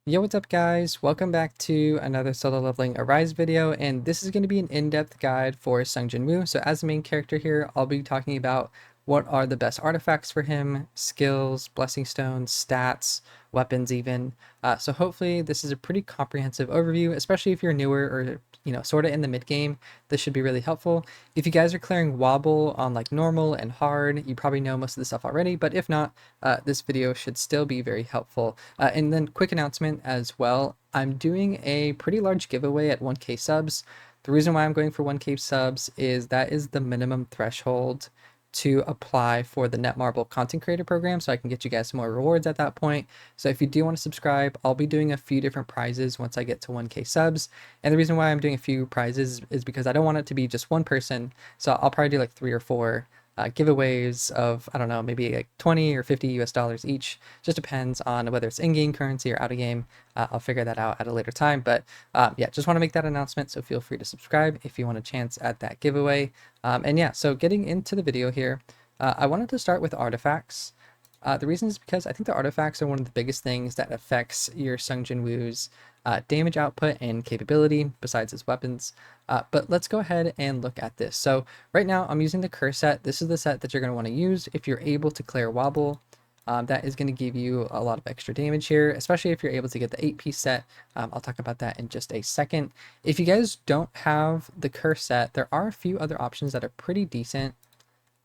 Yo, what's up guys? Welcome back to another Solo Leveling Arise video, and this is going to be an in-depth guide for JINWOO. So as the main character here, I'll be talking about what are the best artifacts for him, skills, blessing stones, stats, weapons even. So hopefully this is a pretty comprehensive overview, especially if you're newer or sort of in the mid game. This should be really helpful. If you guys are clearing wobble on like normal and hard, you probably know most of the stuff already, but if not, this video should still be very helpful. And then quick announcement as well, I'm doing a pretty large giveaway at 1k subs. The reason why I'm going for 1k subs is that is the minimum threshold to apply for the Netmarble content creator program, so I can get you guys some more rewards at that point. So if you do want to subscribe, I'll be doing a few different prizes once I get to 1k subs. And the reason why I'm doing a few prizes is because I don't want it to be just one person, so I'll probably do like 3 or 4 giveaways of, I don't know, maybe like 20 or 50 US dollars each. Just depends on whether it's in-game currency or out of game. I'll figure that out at a later time. But yeah, just want to make that announcement. So feel free to subscribe if you want a chance at that giveaway. And yeah, so getting into the video here, I wanted to start with artifacts. The reason is because I think the artifacts are one of the biggest things that affects your JINWOO's damage output and capability besides his weapons. But let's go ahead and look at this. So right now I'm using the curse set. This is the set that you're going to want to use if you're able to clear wobble. That is going to give you a lot of extra damage here, especially if you're able to get the 8-piece set. I'll talk about that in just a second. If you guys don't have the curse set, there are a few other options that are pretty decent.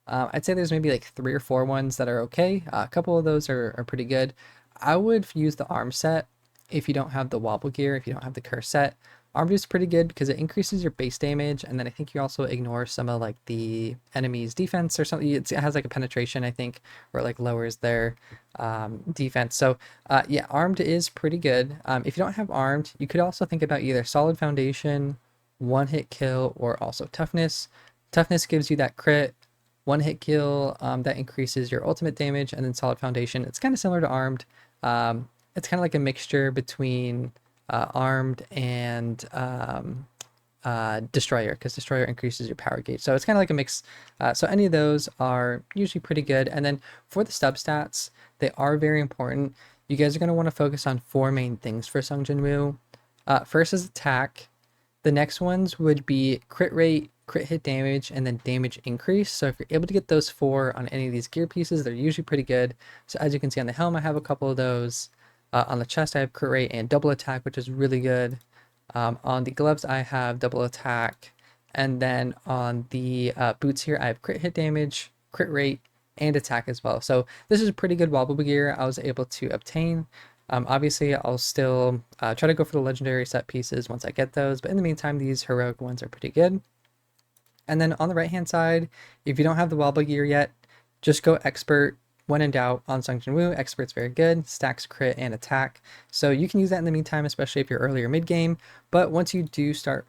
I'd say there's maybe like 3 or 4 ones that are okay. A couple of those are pretty good. I would use the arm set if you don't have the wobble gear, if you don't have the curse set. Armed is pretty good because it increases your base damage, and then I think you also ignore some of like the enemy's defense or something. It has like a penetration, I think, where it like lowers their defense. So yeah, armed is pretty good. If you don't have armed, you could also think about either solid foundation, one hit kill, or also toughness. Toughness gives you that crit. One hit kill that increases your ultimate damage, and then solid foundation. It's kind of similar to armed. It's kind of like a mixture between armed and destroyer, because destroyer increases your power gauge. So it's kind of like a mix. So any of those are usually pretty good. And then for the sub stats, they are very important. You guys are going to want to focus on 4 main things for JINWOO. First is attack. The next ones would be crit rate, crit hit damage, and then damage increase. So if you're able to get those 4 on any of these gear pieces, they're usually pretty good. So as you can see on the helm, I have a couple of those. On the chest, I have crit rate and double attack, which is really good. On the gloves, I have double attack. And then on the boots here, I have crit hit damage, crit rate, and attack as well. So this is a pretty good wobble gear I was able to obtain. Obviously, I'll still try to go for the legendary set pieces once I get those. But in the meantime, these heroic ones are pretty good. And then on the right-hand side, if you don't have the wobble gear yet, just go expert. When in doubt, on JINWOO, expert's very good, stacks crit and attack. So you can use that in the meantime, especially if you're earlier mid-game. But once you do start,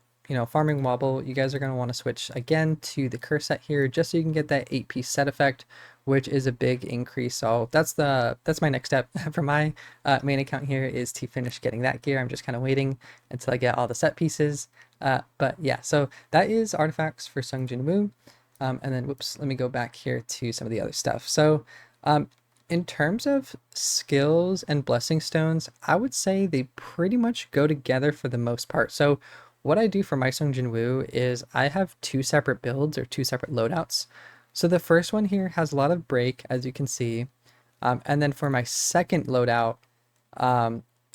farming wobble, you guys are going to want to switch again to the curse set here, just so you can get that 8-piece set effect, which is a big increase. So that's my next step for my main account here, is to finish getting that gear. I'm just kind of waiting until I get all the set pieces. But yeah, so that is artifacts for JINWOO. And then, whoops, let me go back here to some of the other stuff. So in terms of skills and blessing stones, I would say they pretty much go together for the most part. So what I do for my JINWOO is I have 2 separate builds, or 2 separate loadouts. So the first one here has a lot of break, as you can see. And then for my second loadout,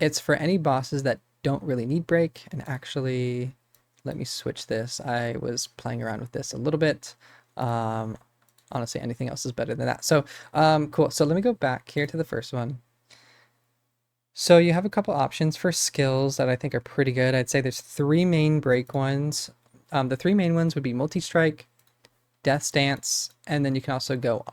it's for any bosses that don't really need break. And actually, let me switch this. I was playing around with this a little bit. Honestly, anything else is better than that. So cool. So let me go back here to the first one. So you have a couple options for skills that I think are pretty good. I'd say there's 3 main break ones. The 3 main ones would be multi-strike, death stance, and then you can also go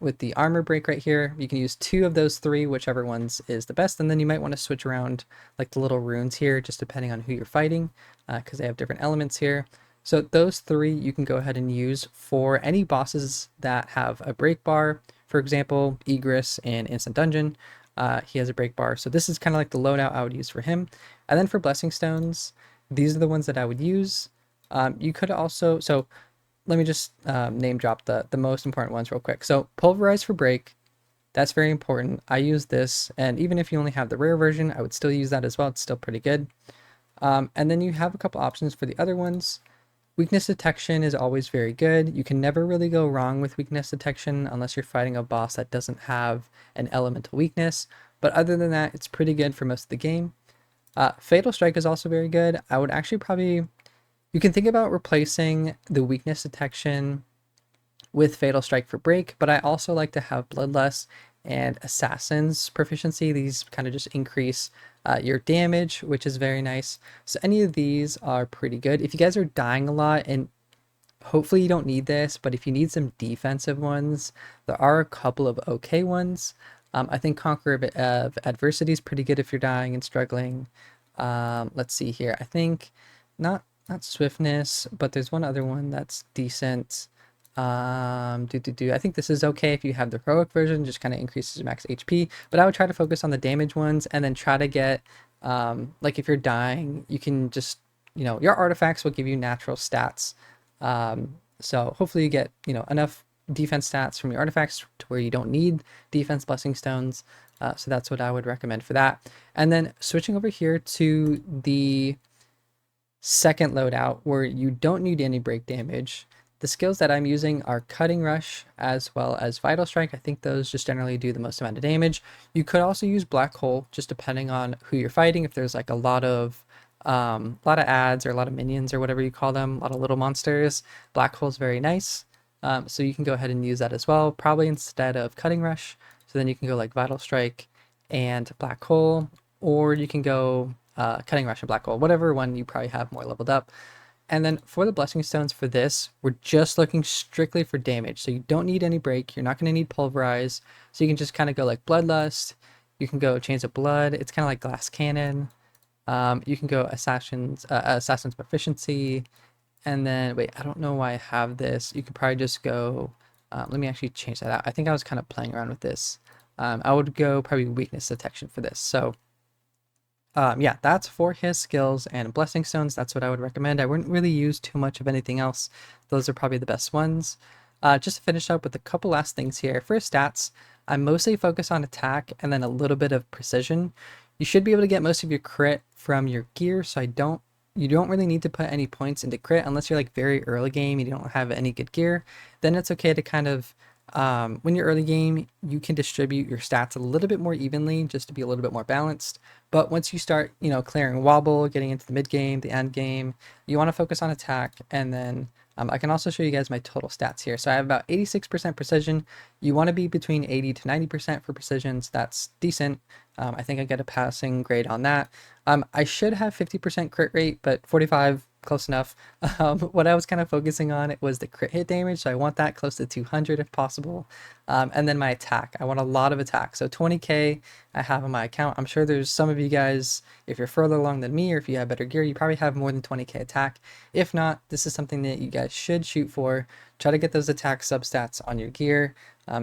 with the armor break right here. You can use 2 of those 3, whichever ones is the best. And then you might want to switch around like the little runes here, just depending on who you're fighting, because they have different elements here. So those 3 you can go ahead and use for any bosses that have a break bar. For example, Egress in Instant Dungeon, he has a break bar. So this is kind of like the loadout I would use for him. And then for blessing stones, these are the ones that I would use. You could also, so let me just name drop the most important ones real quick. So pulverize for break, That's very important. I use this, and even if you only have the rare version, I would still use that as well. It's still pretty good. And then you have a couple options for the other ones. Weakness detection is always very good. You can never really go wrong with weakness detection unless you're fighting a boss that doesn't have an elemental weakness. But other than that, it's pretty good for most of the game. Fatal Strike is also very good. I would actually probably, you can think about replacing the weakness detection with Fatal Strike for break, but I also like to have Bloodlust and Assassin's proficiency. These kind of just increase your damage, which is very nice. So any of these are pretty good. If you guys are dying a lot, and hopefully you don't need this, but if you need some defensive ones, there are a couple of okay ones. I think Conqueror of Adversity is pretty good if you're dying and struggling. Let's see here. I think not Swiftness, but there's one other one that's decent. I think this is okay if you have the heroic version, just kind of increases your max HP, but I would try to focus on the damage ones and then try to get, like if you're dying, you can just, your artifacts will give you natural stats. So hopefully you get, enough defense stats from your artifacts to where you don't need defense blessing stones. So that's what I would recommend for that. And then switching over here to the second loadout where you don't need any break damage. The skills that I'm using are Cutting Rush as well as Vital Strike. I think those just generally do the most amount of damage. You could also use Black Hole, just depending on who you're fighting. If there's like a lot of ads or a lot of minions or whatever you call them, a lot of little monsters, Black Hole is very nice. So you can go ahead and use that as well, probably instead of Cutting Rush. So then you can go like Vital Strike and Black Hole, or you can go Cutting Rush and Black Hole, whatever one you probably have more leveled up. And then for the blessing stones for this, we're just looking strictly for damage. So you don't need any break. You're not going to need pulverize. So you can just kind of go like Bloodlust. You can go Chains of Blood. It's kind of like Glass Cannon. You can go Assassin's Proficiency. And then, wait, I don't know why I have this. You could probably just go, let me actually change that out. I think I was kind of playing around with this. I would go probably Weakness Detection for this. So yeah, that's for his skills and blessing stones. That's what I would recommend. I wouldn't really use too much of anything else. Those are probably the best ones. Just to finish up with a couple last things here. For stats, I mostly focus on attack and then a little bit of precision. You should be able to get most of your crit from your gear, so you don't really need to put any points into crit unless you're like very early game and you don't have any good gear. Then it's okay to kind of when you're early game, you can distribute your stats a little bit more evenly just to be a little bit more balanced. But once you start, clearing wobble, getting into the mid game, the end game, you want to focus on attack. And then I can also show you guys my total stats here. So I have about 86% precision. You want to be between 80 to 90% for precision. So that's decent. I think I get a passing grade on that. I should have 50% crit rate, but 45 close enough. What I was kind of focusing on, it was the crit hit damage, so I want that close to 200 if possible. And then my attack, I want a lot of attack, so 20k I have on my account. I'm sure there's some of you guys, if you're further along than me or if you have better gear, you probably have more than 20k attack. If not, this is something that you guys should shoot for. Try to get those attack substats on your gear,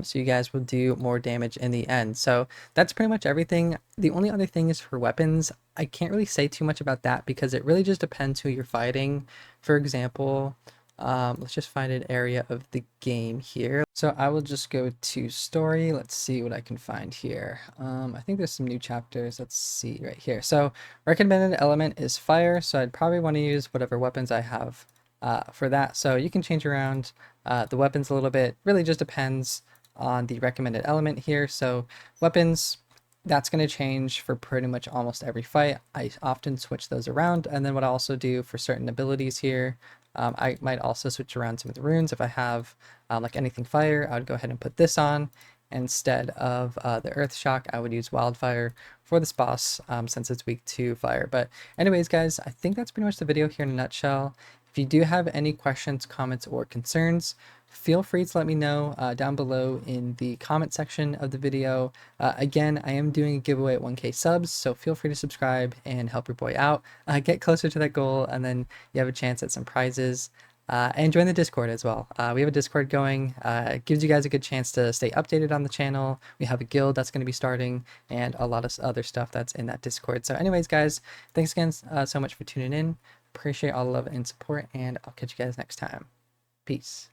so you guys will do more damage in the end. So that's pretty much everything. The only other thing is for weapons. I can't really say too much about that because it really just depends who you're fighting. For example, let's just find an area of the game here. So I will just go to story. Let's see what I can find here. I think there's some new chapters. Let's see right here. So recommended element is fire. So I'd probably want to use whatever weapons I have for that. So you can change around the weapons a little bit. Really just depends on the recommended element here. So weapons, that's going to change for pretty much almost every fight. I often switch those around. And then what I also do for certain abilities here, I might also switch around some of the runes. If I have like anything fire, I would go ahead and put this on. Instead of the earth shock, I would use wildfire for this boss since it's weak to fire. But anyways, guys, I think that's pretty much the video here in a nutshell. If you do have any questions, comments, or concerns, feel free to let me know down below in the comment section of the video. Again, I am doing a giveaway at 1k subs, so feel free to subscribe and help your boy out. Get closer to that goal, and then you have a chance at some prizes. And join the Discord as well. We have a Discord going. It gives you guys a good chance to stay updated on the channel. We have a guild that's going to be starting and a lot of other stuff that's in that Discord. So anyways, guys, thanks again so much for tuning in. Appreciate all the love and support, and I'll catch you guys next time. Peace.